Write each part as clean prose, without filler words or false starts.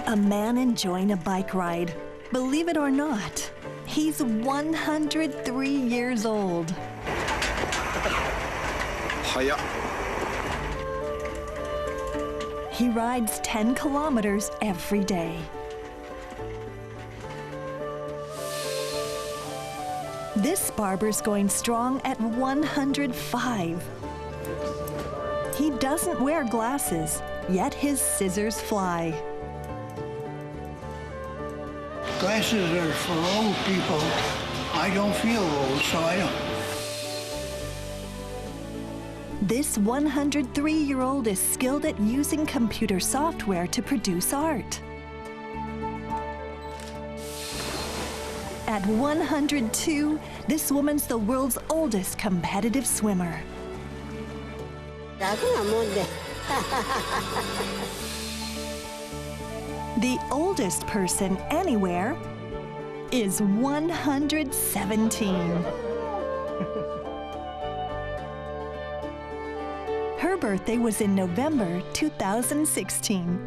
A man enjoying a bike ride. Believe it or not, he's 103 years old. He rides 10 kilometers every day. This barber's going strong at 105. He doesn't wear glasses, yet his scissors fly. Glasses are for old people. I don't feel old, so I don't. This 103-year-old is skilled at using computer software to produce art. At 102, this woman's the world's oldest competitive swimmer. The oldest person anywhere is 117. Her birthday was in November 2016.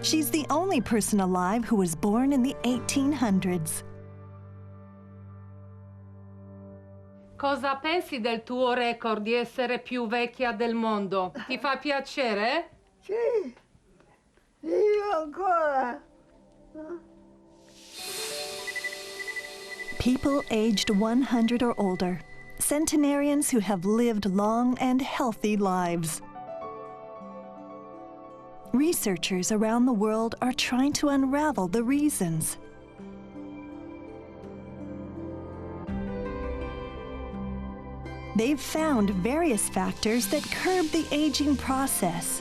She's the only person alive who was born in the 1800s. Cosa pensi del tuo record di essere più vecchia del mondo? Ti fa piacere? Sì, io ancora. People aged 100 or older, centenarians who have lived long and healthy lives. Researchers around the world are trying to unravel the reasons. They've found various factors that curb the aging process.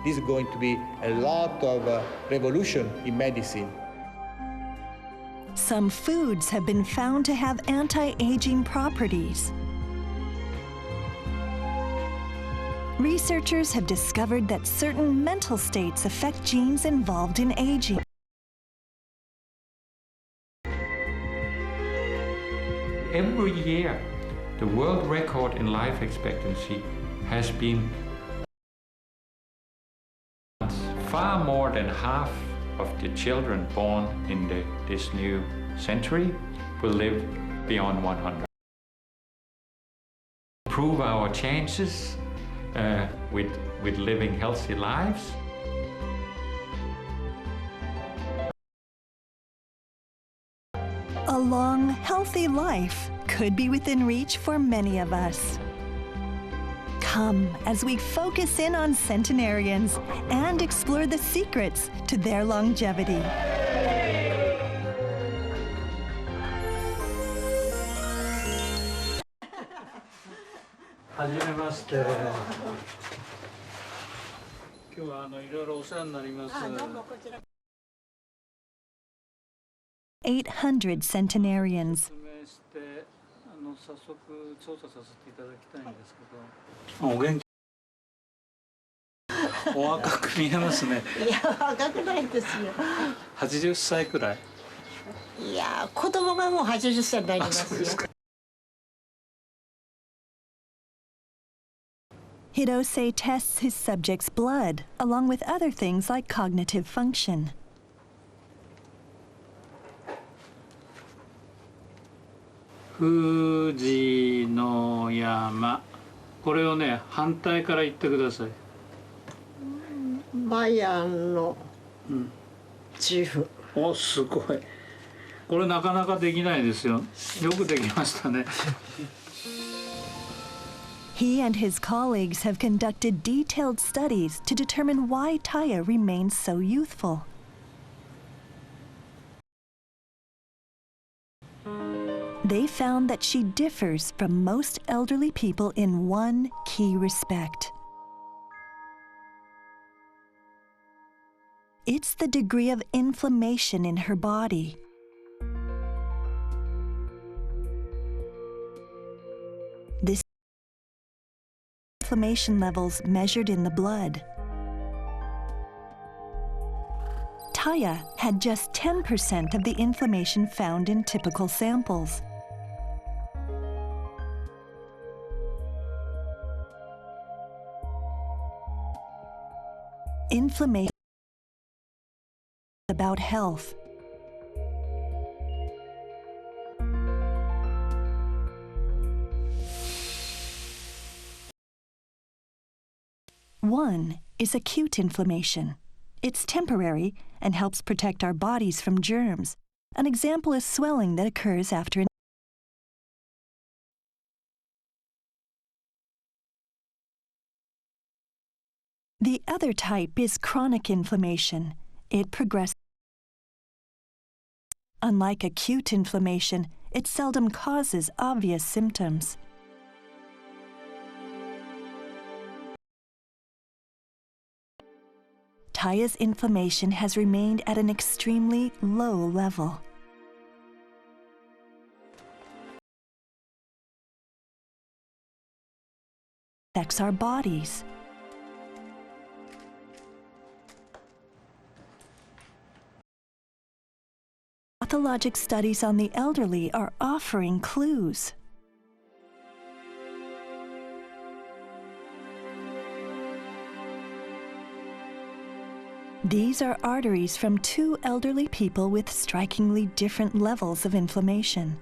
This is going to be a lot of revolution in medicine. Some foods have been found to have anti-aging properties. Researchers have discovered that certain mental states affect genes involved in aging. Every year, the world record in life expectancy has been far more than half of the children born in this new century will live beyond 100. Improve our chances with living healthy lives. A long, healthy life could be within reach for many of us. Come as we focus in on centenarians and explore the secrets to their longevity. Hajimemashite. 今日はいろいろお世話になります。800 centenarians. 早速調査させていただきたいんですけど。お元気。お若く見えますね。いや、若くないですよ。80歳くらい。いや、子供がもう80歳になりますよ。Hirose tests his subject's blood, along with other things like cognitive function. 富士の山。これをね、反対から言ってください。マヤの自負。お、すごい。これなかなかできないですよ。よくできましたね。He and his colleagues have conducted detailed studies to determine why Taya remains so youthful. They found that she differs from most elderly people in one key respect. It's the degree of inflammation in her body. This inflammation levels measured in the blood. Taya had just 10% of the inflammation found in typical samples. inflammation about health. One is acute inflammation. It's temporary and helps protect our bodies from germs. An example is swelling that occurs after an The other type is chronic inflammation. It progresses. Unlike acute inflammation, it seldom causes obvious symptoms. Taya's inflammation has remained at an extremely low level. Affects our bodies. Pathologic studies on the elderly are offering clues. These are arteries from two elderly people with strikingly different levels of inflammation.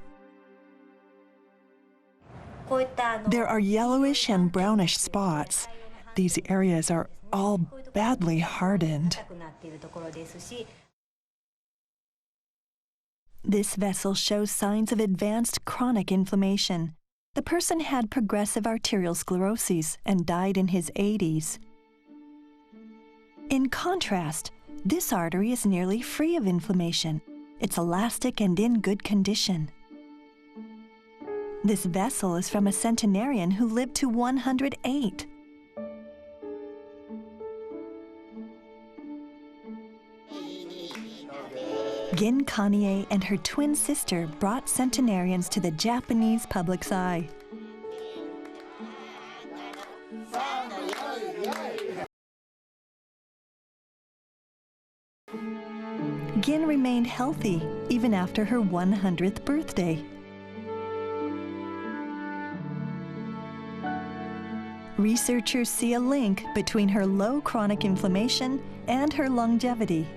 There are yellowish and brownish spots. These areas are all badly hardened. This vessel shows signs of advanced chronic inflammation. The person had progressive arterial sclerosis and died in his 80s. In contrast, this artery is nearly free of inflammation. It's elastic and in good condition. This vessel is from a centenarian who lived to 108. Gin Kanye and her twin sister brought centenarians to the Japanese public's eye. Gin remained healthy even after her 100th birthday. Researchers see a link between her low chronic inflammation and her longevity.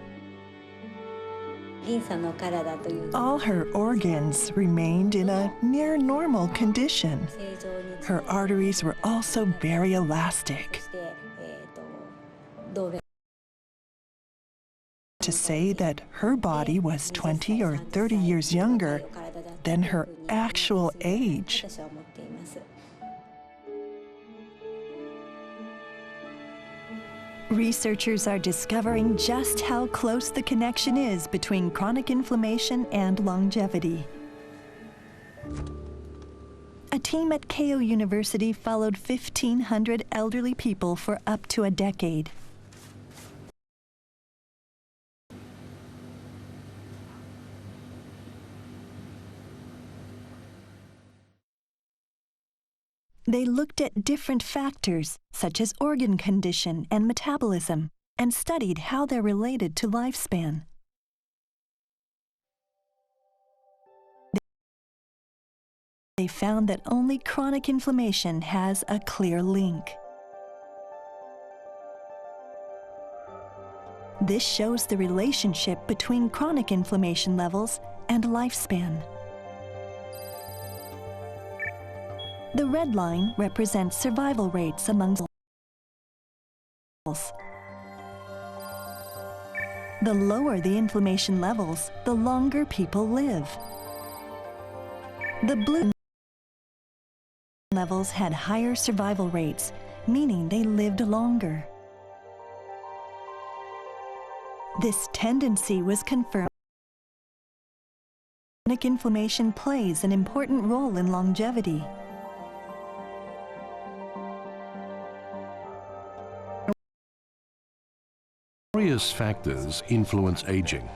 All her organs remained in a near normal condition. Her arteries were also very elastic. To say that her body was 20 or 30 years younger than her actual age. Researchers are discovering just how close the connection is between chronic inflammation and longevity. A team at Keio University followed 1,500 elderly people for up to a decade. They looked at different factors, such as organ condition and metabolism, and studied how they're related to lifespan. They found that only chronic inflammation has a clear link. This shows the relationship between chronic inflammation levels and lifespan. The red line represents survival rates among adults. The lower the inflammation levels, the longer people live. The blue levels had higher survival rates, meaning they lived longer. This tendency was confirmed. Chronic inflammation plays an important role in longevity. Various factors influence aging,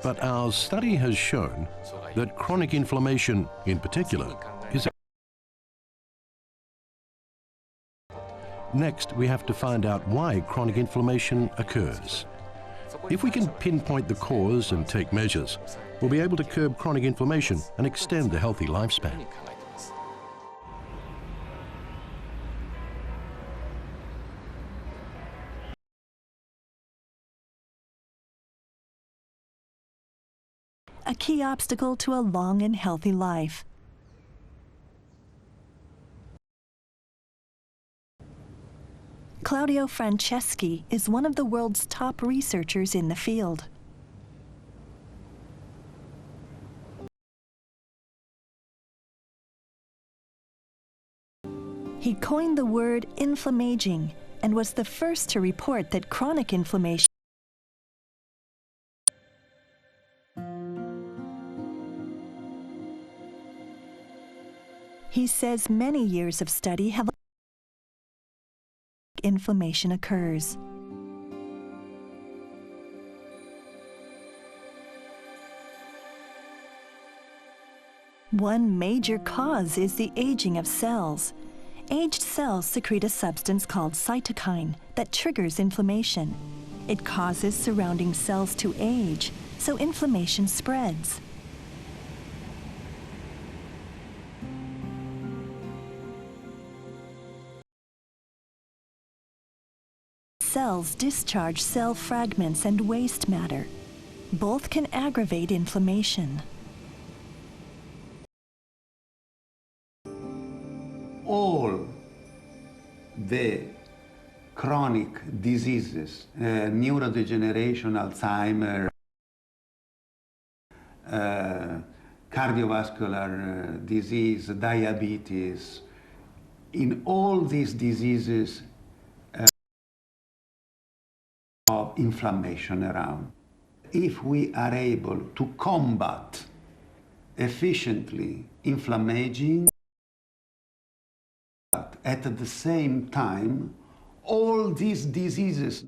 but our study has shown that chronic inflammation in particular is. Next, we have to find out why chronic inflammation occurs. If we can pinpoint the cause and take measures, we'll be able to curb chronic inflammation and extend a healthy lifespan. a key obstacle to a long and healthy life. Claudio Franceschi is one of the world's top researchers in the field. He coined the word inflammaging and was the first to report that chronic inflammation He says many years of study have inflammation occurs. One major cause is the aging of cells. Aged cells secrete a substance called cytokine that triggers inflammation. It causes surrounding cells to age, so inflammation spreads. Cells discharge cell fragments and waste matter. Both can aggravate inflammation. All the chronic diseases, neurodegeneration, Alzheimer, cardiovascular disease, diabetes, in all these diseases of inflammation around. If we are able to combat efficiently inflammaging, at the same time, all these diseases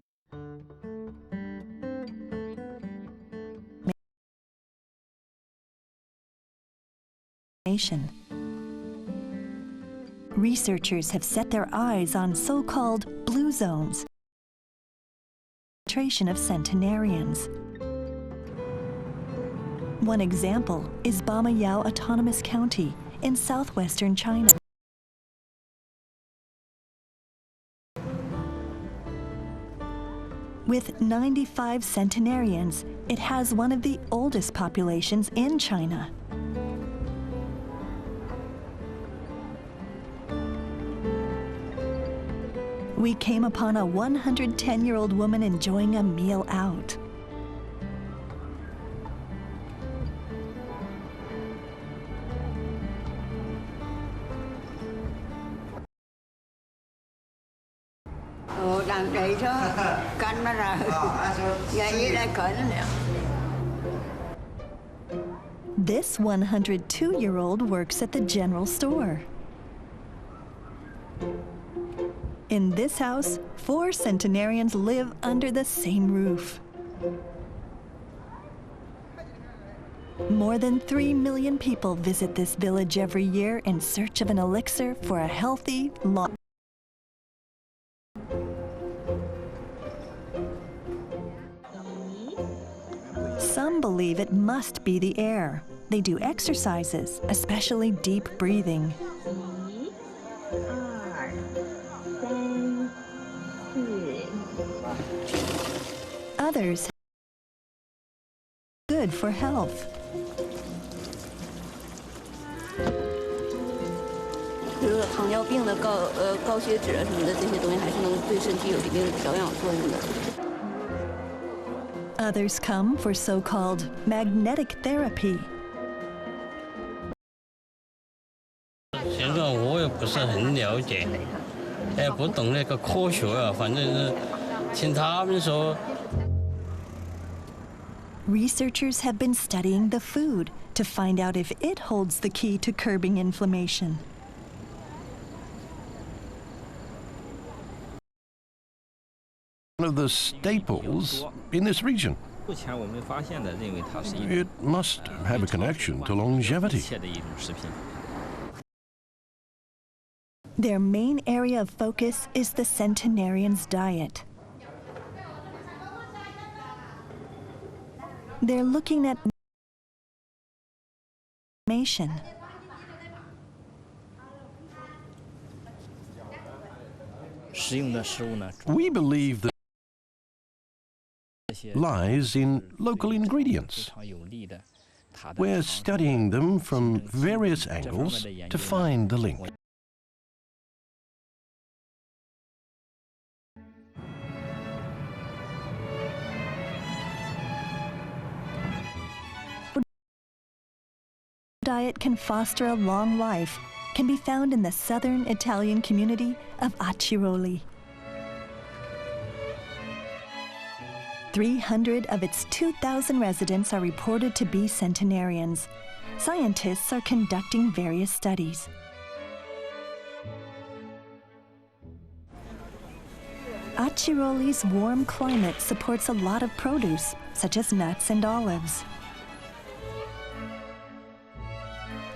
Researchers have set their eyes on so-called blue zones, concentration of centenarians. One example is Bamayao Autonomous County in southwestern China. With 95 centenarians, it has one of the oldest populations in China. We came upon a 110-year-old woman enjoying a meal out. This 102-year-old works at the general store. In this house, 4 centenarians live under the same roof. More than 3 million people visit this village every year in search of an elixir for a healthy, long life. Some believe it must be the air. They do exercises, especially deep breathing. Others good for health. Others come for so-called magnetic therapy. Researchers have been studying the food to find out if it holds the key to curbing inflammation. One of the staples in this region. It must have a connection to longevity. Their main area of focus is the centenarians' diet. They're looking at inflammation. We believe that lies in local ingredients. We're studying them from various angles to find the link. Diet can foster a long life can be found in the southern Italian community of Aciroli. 300 of its 2,000 residents are reported to be centenarians. Scientists are conducting various studies. Aciroli's warm climate supports a lot of produce, such as nuts and olives.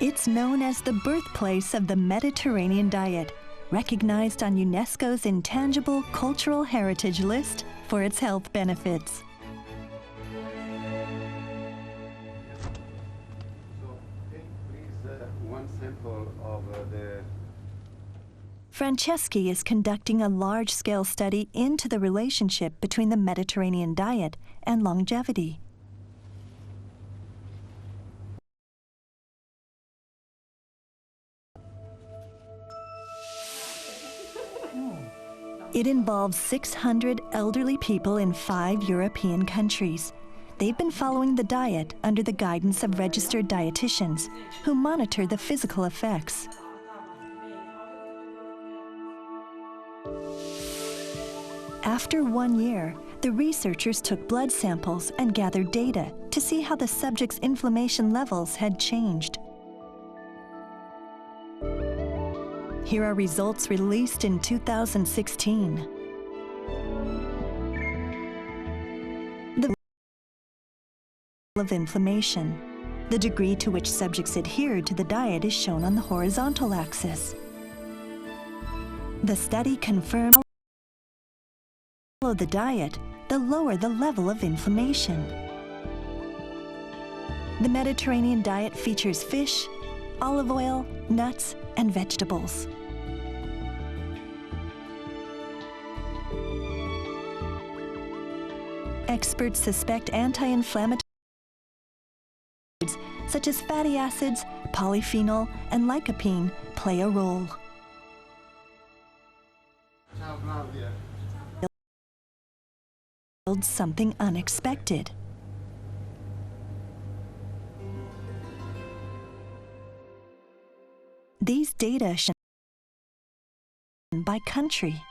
It's known as the birthplace of the Mediterranean diet, recognized on UNESCO's Intangible Cultural Heritage List for its health benefits. One sample of the... Franceschi is conducting a large-scale study into the relationship between the Mediterranean diet and longevity. It involves 600 elderly people in 5 European countries. They've been following the diet under the guidance of registered dietitians who monitor the physical effects. After 1 year, the researchers took blood samples and gathered data to see how the subjects' inflammation levels had changed. Here are results released in 2016. The level of inflammation. The degree to which subjects adhered to the diet is shown on the horizontal axis. The study confirmed that the lower the diet, the lower the level of inflammation. The Mediterranean diet features fish, olive oil, nuts, and vegetables. Experts suspect anti-inflammatory foods such as fatty acids, polyphenol, and lycopene play a role. Something unexpected. These data show by country.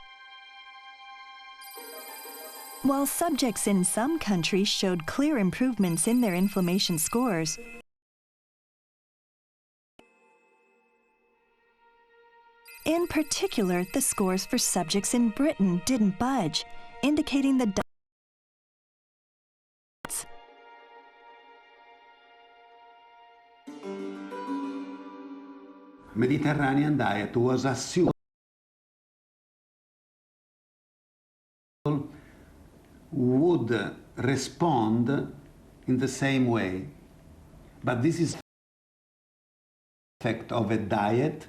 While subjects in some countries showed clear improvements in their inflammation scores, in particular, the scores for subjects in Britain didn't budge, indicating the Mediterranean diet was assumed would respond in the same way, but this is the effect of a diet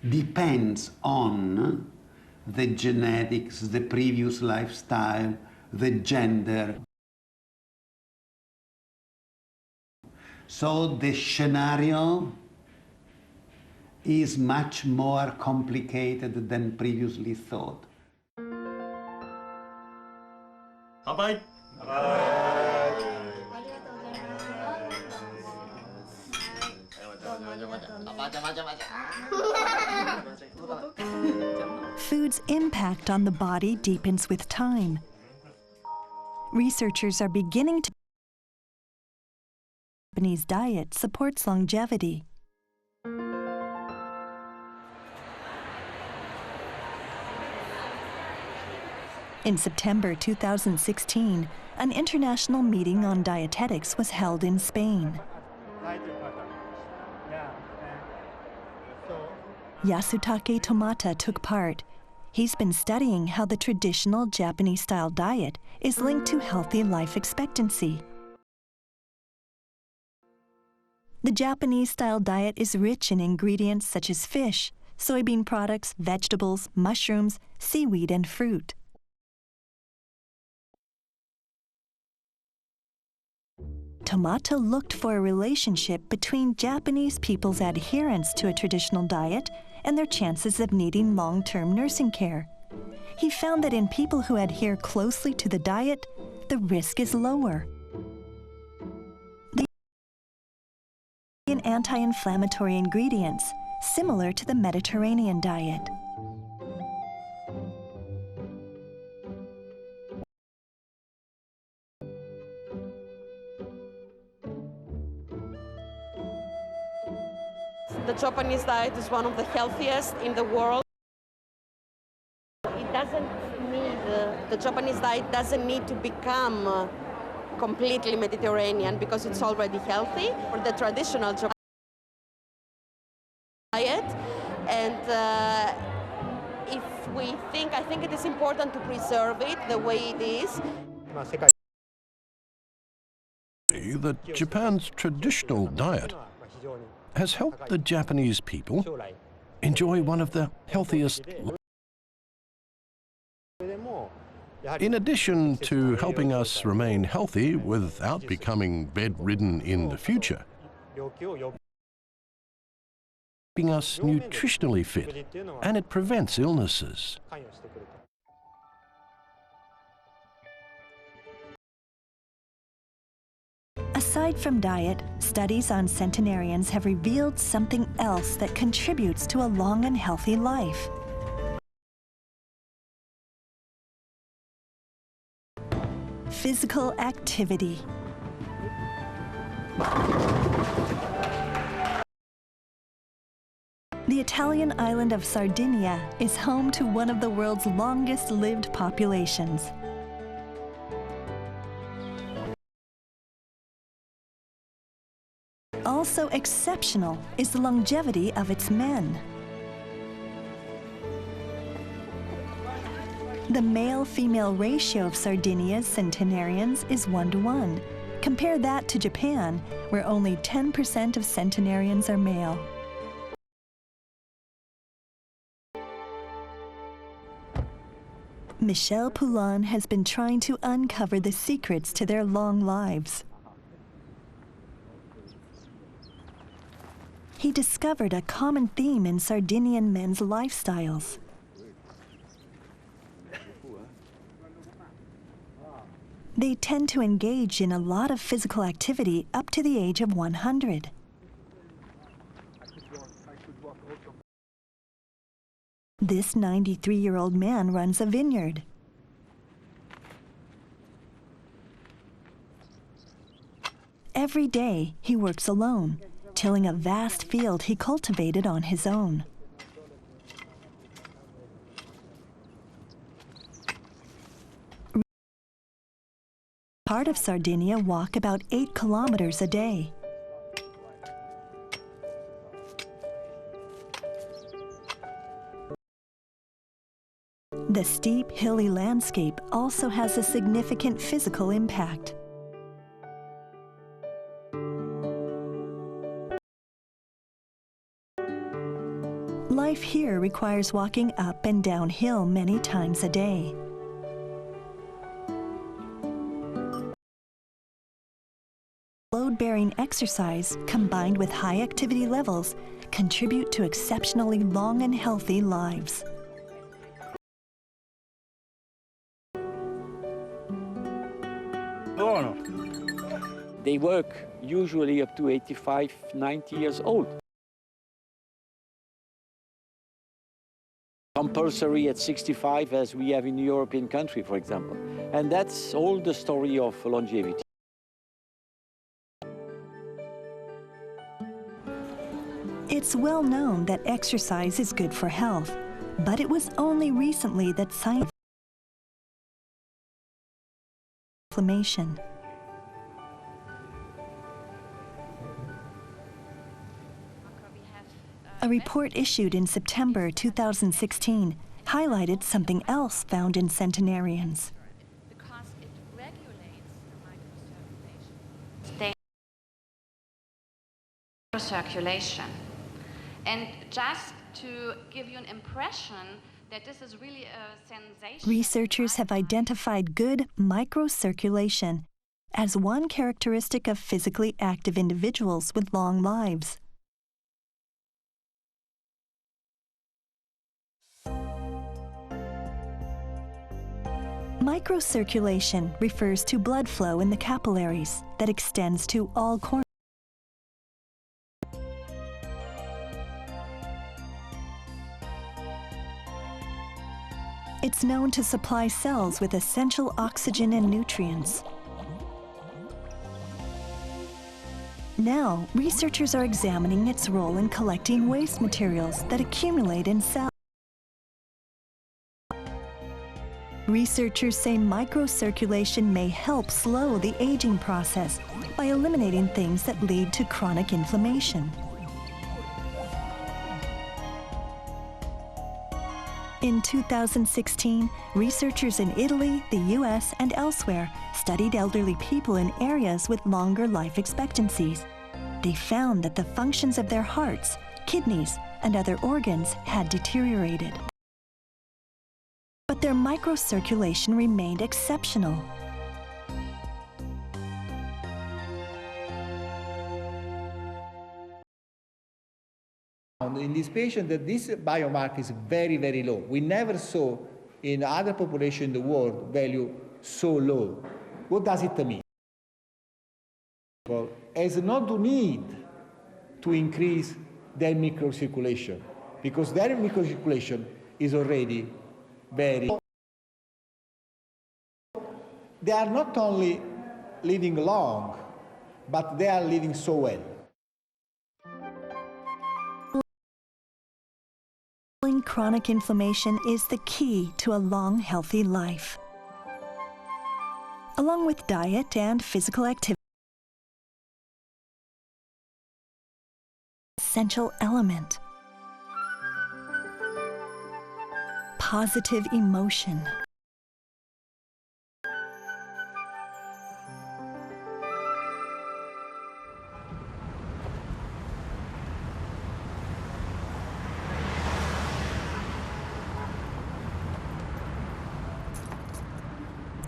depends on the genetics, the previous lifestyle, the gender. So the scenario is much more complicated than previously thought. Bye-bye. Food's impact on the body deepens with time. Researchers are beginning to Japanese diet supports longevity. In September 2016, an international meeting on dietetics was held in Spain. Yasutake Tomata took part. He's been studying how the traditional Japanese-style diet is linked to healthy life expectancy. The Japanese-style diet is rich in ingredients such as fish, soybean products, vegetables, mushrooms, seaweed, and fruit. Tomata looked for a relationship between Japanese people's adherence to a traditional diet and their chances of needing long-term nursing care. He found that in people who adhere closely to the diet, the risk is lower. In anti-inflammatory ingredients, similar to the Mediterranean diet. The Japanese diet is one of the healthiest in the world. It doesn't need, the Japanese diet doesn't need to become completely Mediterranean because it's already healthy for the traditional Japanese diet. And if we think, I think it is important to preserve it the way it is. That Japan's traditional diet has helped the Japanese people enjoy one of the healthiest. In addition to helping us remain healthy without becoming bedridden in the future, keeping us nutritionally fit, and it prevents illnesses. Aside from diet, studies on centenarians have revealed something else that contributes to a long and healthy life. Physical activity. The Italian island of Sardinia is home to one of the world's longest-lived populations. Also exceptional is the longevity of its men. The male-female ratio of Sardinia's centenarians is 1:1. Compare that to Japan, where only 10% of centenarians are male. Michel Poulain has been trying to uncover the secrets to their long lives. He discovered a common theme in Sardinian men's lifestyles. They tend to engage in a lot of physical activity up to the age of 100. This 93-year-old man runs a vineyard. Every day, he works alone, tilling a vast field he cultivated on his own. Part of Sardinia walk about 8 kilometers a day. The steep, hilly landscape also has a significant physical impact. Life here requires walking up and down hill many times a day. Load-bearing exercise combined with high activity levels contribute to exceptionally long and healthy lives. They work usually up to 85, 90 years old. Compulsory at 65, as we have in the European country, for example. And that's all the story of longevity. It's well known that exercise is good for health, but it was only recently that science inflammation. A report issued in September 2016 highlighted something else found in centenarians. Because it regulates the microcirculation. And just to give you an impression that this is really a sensation. Researchers have identified good microcirculation, as one characteristic of physically active individuals with long lives. Microcirculation refers to blood flow in the capillaries that extends to all corners. It's known to supply cells with essential oxygen and nutrients. Now, researchers are examining its role in collecting waste materials that accumulate in cells. Researchers say microcirculation may help slow the aging process by eliminating things that lead to chronic inflammation. In 2016, researchers in Italy, the US, and elsewhere studied elderly people in areas with longer life expectancies. They found that the functions of their hearts, kidneys, and other organs had deteriorated. But their microcirculation remained exceptional. In this patient, that this biomarker is very, very low. We never saw in other populations in the world value so low. What does it mean? Has not need to increase their microcirculation, because their microcirculation is already very. They are not only living long, but they are living so well. Chronic inflammation is the key to a long, healthy life. Along with diet and physical activity, essential element. Positive emotion.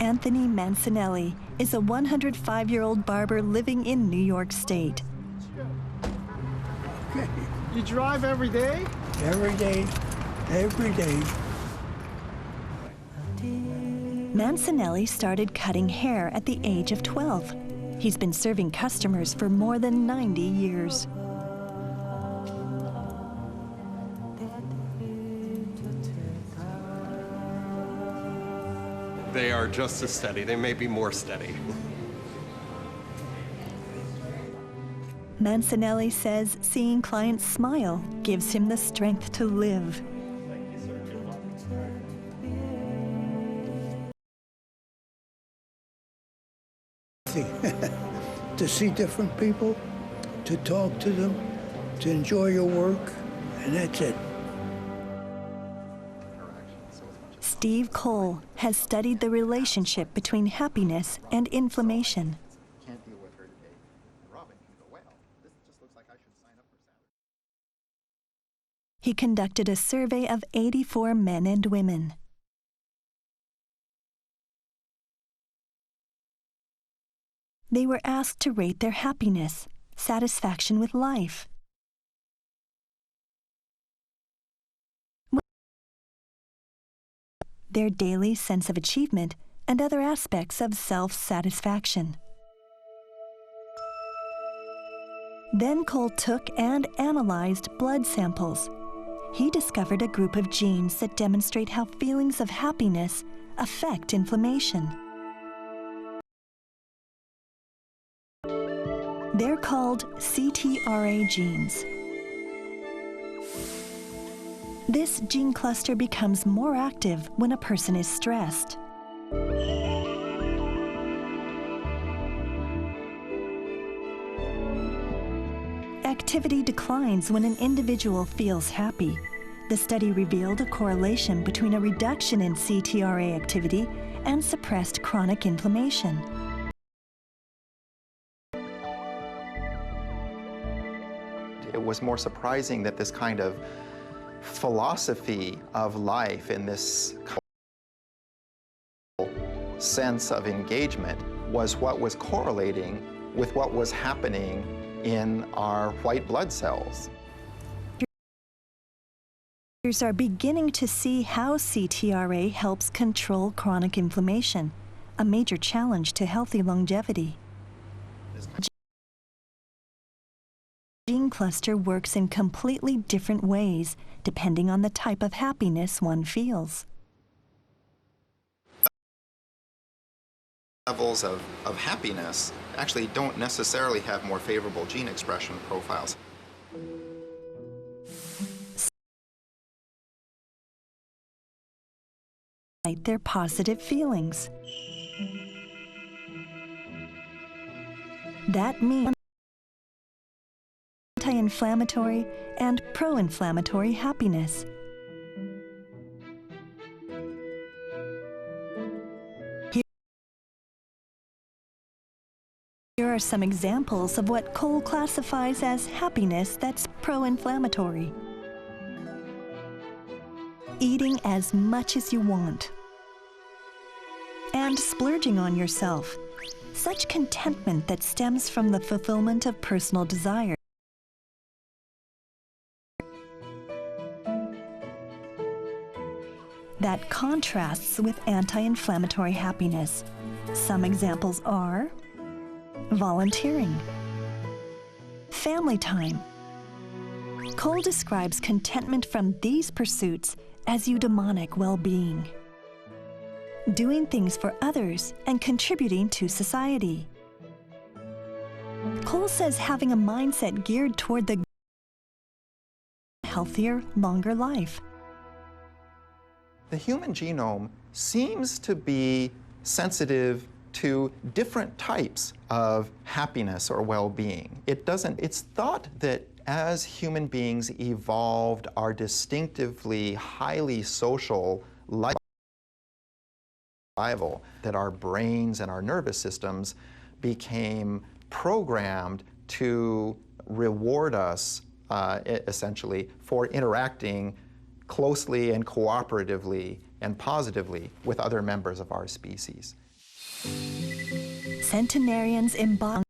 Anthony Mancinelli is a 105-year-old barber living in New York State. You drive every day? Every day. Every day. Mancinelli started cutting hair at the age of 12. He's been serving customers for more than 90 years. They are just as steady. They may be more steady. Mancinelli says seeing clients smile gives him the strength to live. To see different people, to talk to them, to enjoy your work, and that's it. Steve Cole has studied the relationship between happiness and inflammation. Can't deal with her today. Robin can go, well, this just looks like I should sign up for salary. He conducted a survey of 84 men and women. They were asked to rate their happiness, satisfaction with life, their daily sense of achievement, and other aspects of self-satisfaction. Then Cole took and analyzed blood samples. He discovered a group of genes that demonstrate how feelings of happiness affect inflammation. They're called CTRA genes. This gene cluster becomes more active when a person is stressed. Activity declines when an individual feels happy. The study revealed a correlation between a reduction in CTRA activity and suppressed chronic inflammation. It was more surprising that this kind of philosophy of life and this sense of engagement was what was correlating with what was happening in our white blood cells. Are beginning to see how CTRA helps control chronic inflammation, a major challenge to healthy longevity. Gene cluster works in completely different ways, depending on the type of happiness one feels. Levels of happiness actually don't necessarily have more favorable gene expression profiles. Their positive feelings. That means anti-inflammatory and pro-inflammatory happiness. Here are some examples of what Cole classifies as happiness that's pro-inflammatory. Eating as much as you want. And splurging on yourself. Such contentment that stems from the fulfillment of personal desire. That contrasts with anti-inflammatory happiness. Some examples are volunteering, family time. Cole describes contentment from these pursuits as eudaimonic well-being. Doing things for others and contributing to society. Cole says having a mindset geared toward the healthier, longer life. The human genome seems to be sensitive to different types of happiness or well-being. It's thought that as human beings evolved our distinctively highly social life, that our brains and our nervous systems became programmed to reward us essentially for interacting closely and cooperatively and positively with other members of our species. Centenarians embody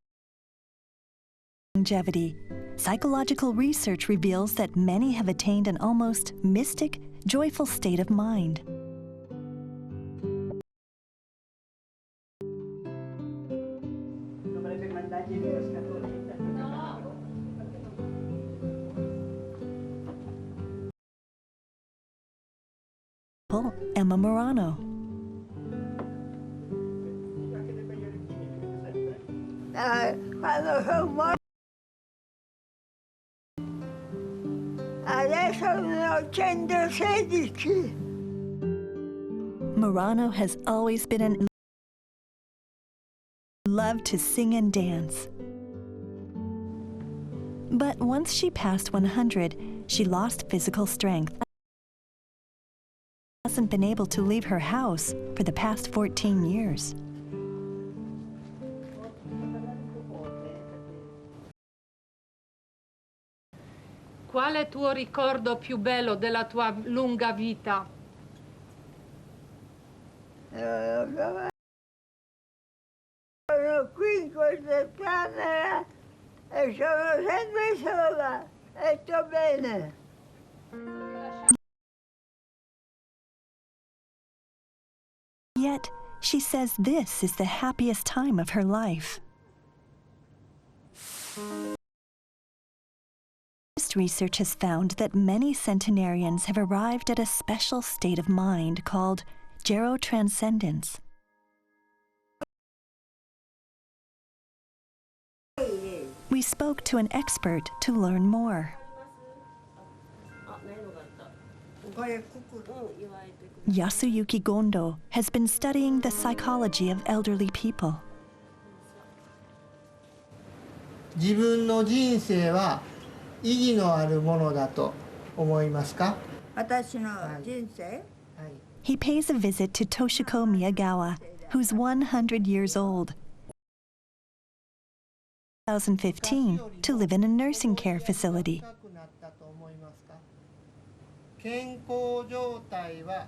longevity. Psychological research reveals that many have attained an almost mystic, joyful state of mind. Emma Morano. Quando sono morto, adesso ne ho 116. Morano has always been an love to sing and dance. But once she passed 100, she lost physical strength. Hasn't been able to leave her house for the past 14 years. Qual è il tuo ricordo più bello della tua lunga vita? Sono qui in questa camera e sono sempre sola e sto bene. Yet, she says this is the happiest time of her life. Research has found that many centenarians have arrived at a special state of mind called Gerotranscendence. We spoke to an expert to learn more. Yasuyuki Gondo has been studying the psychology of elderly people. 自分の人生は意義のあるものだと思いますか？私の人生？ He pays a visit to Toshiko Miyagawa, who's 100 years old. 2015 to live in a nursing care facility. 健康状態は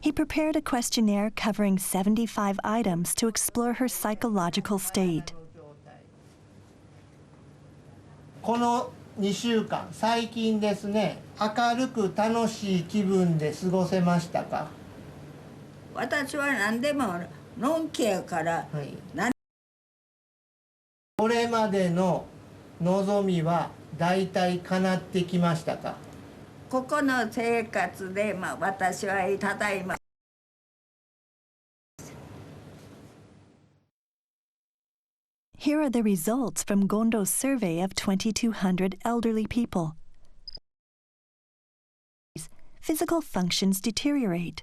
He prepared a questionnaire covering 75 items to explore her psychological state. この2週間、最近ですね、明るく楽しい気分で過ごせましたか？私は何でものんきやから、これまでの望みは大体叶ってきましたか？ここの生活で、私はただいま Here are the results from Gondo's survey of 2,200 elderly people. Physical functions deteriorate.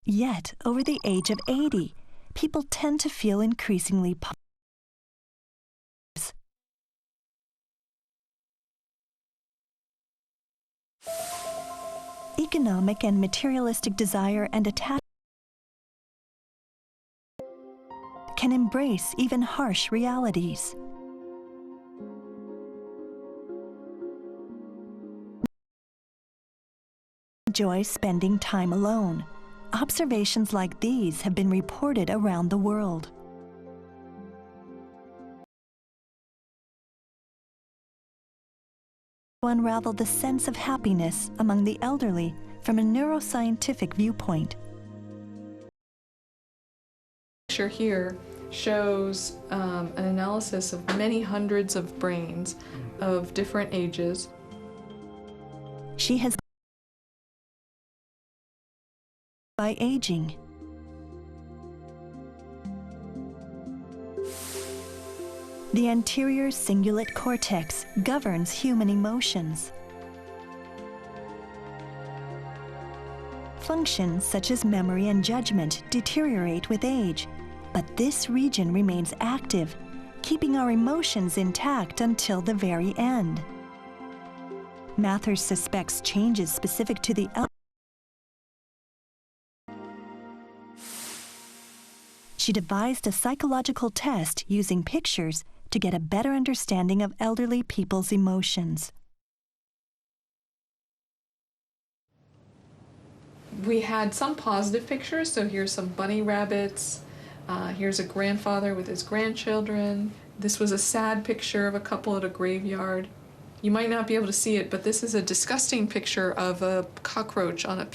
Yet, over the age of 80, people tend to feel increasingly positive. Economic and materialistic desire and attachment can embrace even harsh realities. Enjoy spending time alone. Observations like these have been reported around the world. To unravel the sense of happiness among the elderly from a neuroscientific viewpoint. The picture here shows an analysis of many hundreds of brains of different ages. She has by aging. The anterior cingulate cortex governs human emotions. Functions such as memory and judgment deteriorate with age, but this region remains active, keeping our emotions intact until the very end. Mathers suspects changes specific to the elderly. She devised a psychological test using pictures to get a better understanding of elderly people's emotions. We had some positive pictures, so here's some bunny rabbits. Here's a grandfather with his grandchildren. This was a sad picture of a couple at a graveyard. You might not be able to see it, but this is a disgusting picture of a cockroach on a...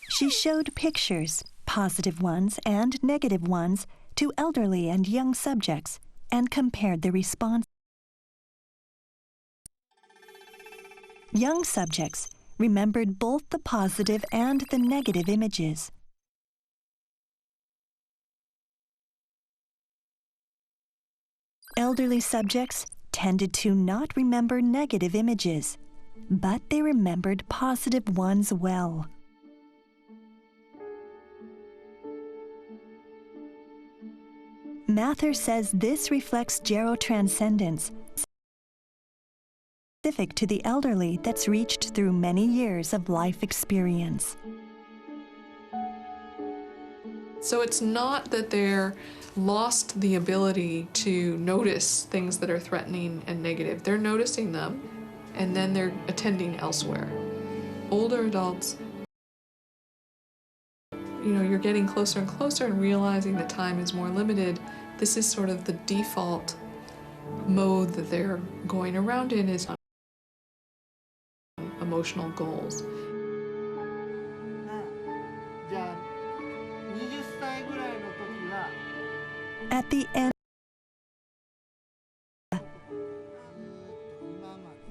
She showed pictures, positive ones and negative ones, to elderly and young subjects and compared the response. Young subjects remembered both the positive and the negative images. Elderly subjects tended to not remember negative images, but they remembered positive ones well. Mather says this reflects Gerotranscendence, specific to the elderly that's reached through many years of life experience. So it's not that they're lost the ability to notice things that are threatening and negative. They're noticing them, and then they're attending elsewhere. Older adults, you're getting closer and closer and realizing that time is more limited. This is sort of the default mode that they're going around in, is emotional goals. At the end,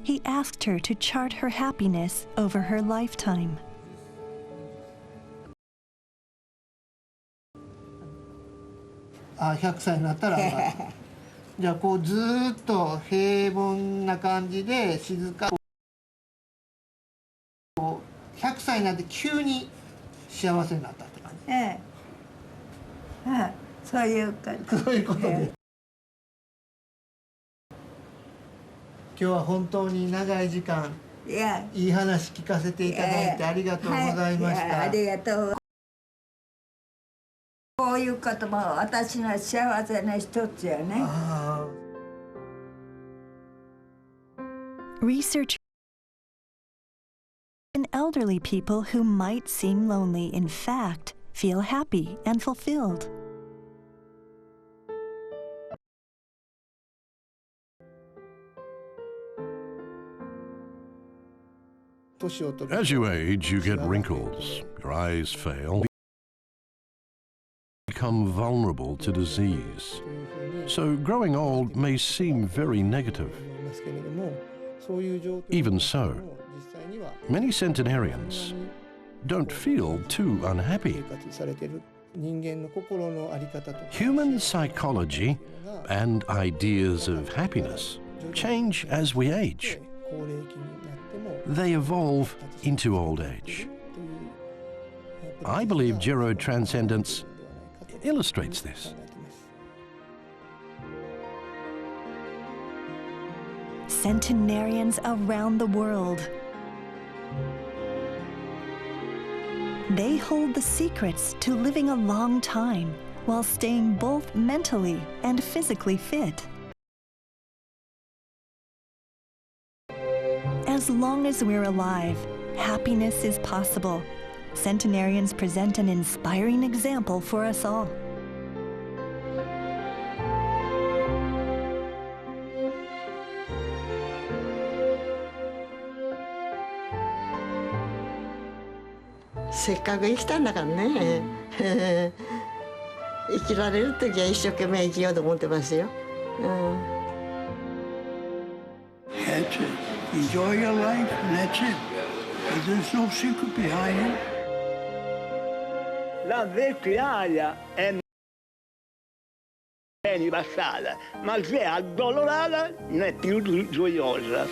he asked her to chart her happiness over her lifetime. Ah, 100歳になったら上がる。じゃあこうずーっと平凡な感じで静かこう100歳になって急に幸せになったって感じ。そういう感じ。そういうことで。今日は本当に長い時間いい話聞かせていただいてありがとうございました。ありがとう。こういうことも私の幸せの一つよね。Research And elderly people who might seem lonely, in fact, feel happy and fulfilled. As you age, you get wrinkles, your eyes fail, become vulnerable to disease. So growing old may seem very negative. Even so, many centenarians don't feel too unhappy. Human psychology and ideas of happiness change as we age. They evolve into old age. I believe Gerotranscendence illustrates this. Centenarians around the world. They hold the secrets to living a long time while staying both mentally and physically fit. As long as we're alive, happiness is possible. Centenarians present an inspiring example for us all.せっかく生きたんだからね。生きられる時は一生懸命生きようと思ってますよ。That's it. Enjoy your life, and that's it. There's no secret behind it. La vecchiaia è meno passata, ma se è addolorata non è più gioiosa.